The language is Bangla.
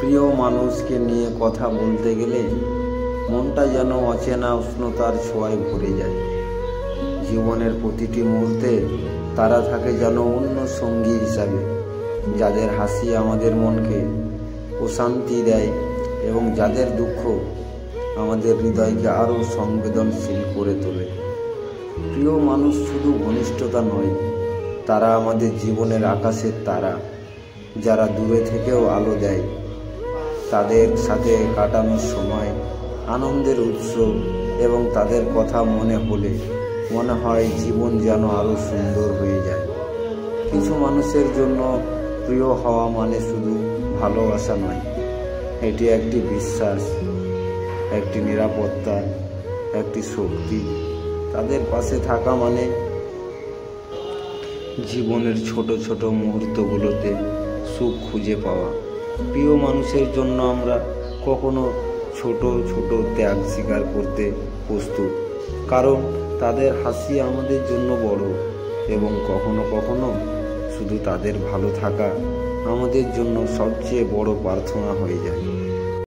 প্রিয় মানুষকে নিয়ে কথা বলতে গেলে মনটা যেন অচেনা উষ্ণতার ছোঁয়ায় ভরে যায়। জীবনের প্রতিটি মুহূর্তে তারা থাকে যেন অন্য সঙ্গী হিসাবে, যাদের হাসি আমাদের মনকে প্রশান্তি দেয় এবং যাদের দুঃখ আমাদের হৃদয়কে আরও সংবেদনশীল করে তোলে। প্রিয় মানুষ শুধু ঘনিষ্ঠতা নয়, তারা আমাদের জীবনের আকাশের তারা, যারা দূরে থেকেও আলো দেয়। তাদের সাথে কাটানোর সময় আনন্দের উৎস এবং তাদের কথা মনে হলে মনে হয় জীবন যেন আরও সুন্দর হয়ে যায়। কিছু মানুষের জন্য প্রিয় হওয়া মানে শুধু ভালোবাসা নয়, এটি একটি বিশ্বাস, একটি নিরাপত্তা, একটি শক্তি। তাদের পাশে থাকা মানে জীবনের ছোট ছোট মুহূর্তগুলোতে সুখ খুঁজে পাওয়া। প্রিয় মানুষের জন্য আমরা কখনো ছোট ছোট ত্যাগ স্বীকার করতে প্রস্তুত, কারণ তাদের হাসি আমাদের জন্য বড়, এবং কখনো কখনো শুধু তাদের ভালো থাকা আমাদের জন্য সবচেয়ে বড় প্রার্থনা হয়ে যায়।